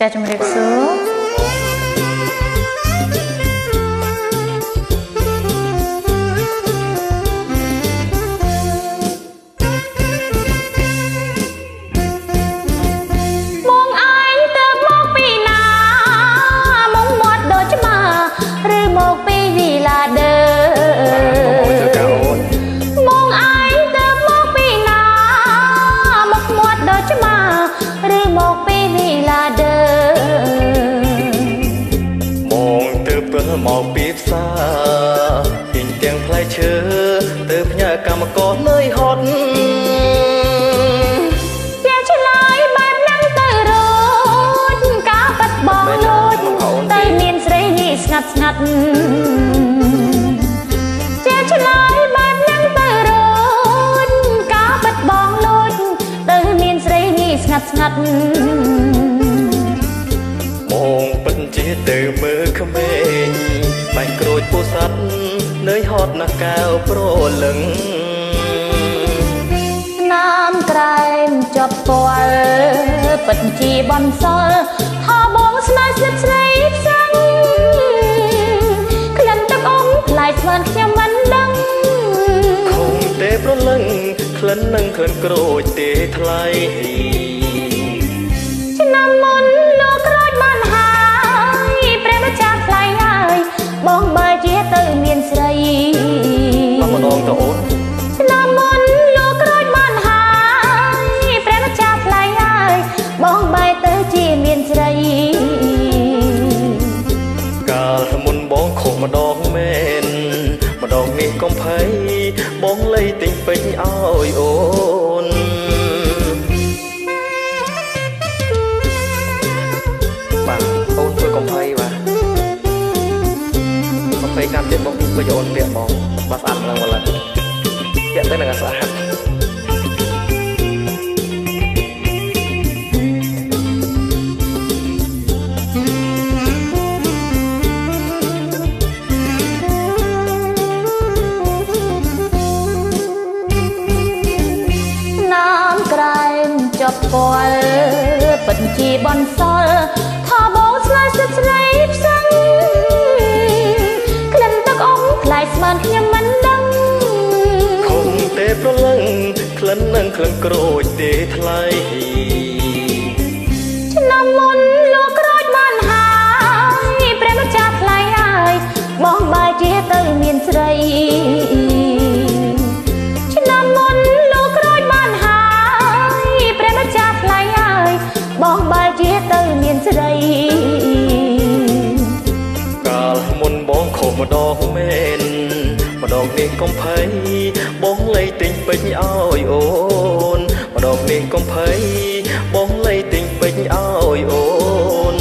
ចាជំរាបសួរមកពីផ្សារពីទាំងផ្លែឈើទៅផ្ញើកម្មករនៅហត់ជាឆ្លើយបែបហ្នឹងទៅរត់ការបាត់បង់លូចទៅមានស្រីនេះស្ងាត់ស្ងាត់ជាឆ្លើយបែបហ្នឹងទៅរត់ការបាត់បង់លូចទៅមានស្រីនេះស្ងាត់ស្ងាត់មកពិតជាទៅមើលក្មេងបាញ់ក្រូចពោធិ៍សាត់នៅហត់ណាកៅប្រលឹងណាមក្រែមជាប់ពាល់ពិតជាបនសល់ថាបងស្នេហ៍ស្និទ្ធស្រីផ្សាំងក្លិនទឹកអង្ខ្លាយស្មានខ្ញុំមិនដឹងคงទេប្រលឹងក្លិននឹងក្លិនក្រូចទេថ្លៃឆ្នាំមុនលោកក្រូចបានហើយព្រះម្ចាស់ថ្លៃហើយបងបើជាទៅមានស្រីម្ដងទៅអូនឆ្នាំមុនលោកក្រូចបានហើយព្រះម្ចាស់ថ្លៃហើយបងបើទៅជាមានស្រីកាលមុនបងខុសម្ដងមែនម្ដងនេះកុំភ័យបងលៃទិញពេញឲ្យអូនបាទអូនធ្វើកុំភ័យបាទកុំភ័យកម្មទៀតបងធ្វើយកអូនពាក់បងបាទស្អាតឡើងមកឡើយពាក់ទៅនឹងស្អាតជាប់ពាល់ពិតជាបនសល់ថាបងស្នេហ៍ស្និទ្ធស្រីផ្សាំងក្លិនទឹកអង្ខ្លាយស្មានខ្ញុំមិនដឹងคงទេប្រលឹងក្លិននឹងក្លិនក្រូចទេថ្លៃឆ្នាំមុនលោកក្រូចបានហើយព្រះម្ចាស់ថ្លៃហើយបងបើជាទៅមានស្រីឆ្នាំមុនលោកក្រូចបានហើយព្រះម្ចាស់ថ្លៃហើយបងបើជាទៅមានស្រីកាលមុនបងខុសម្ដងមែនម្ដងនេះកុំភ័យបងលៃទិញពេញឲ្យអូនម្ដងនេះកុំភ័យបងលៃទិញពេញឲ្យអូន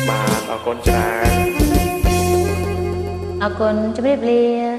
បាទអរគុណច្រើនអរគុណជម្រាបលា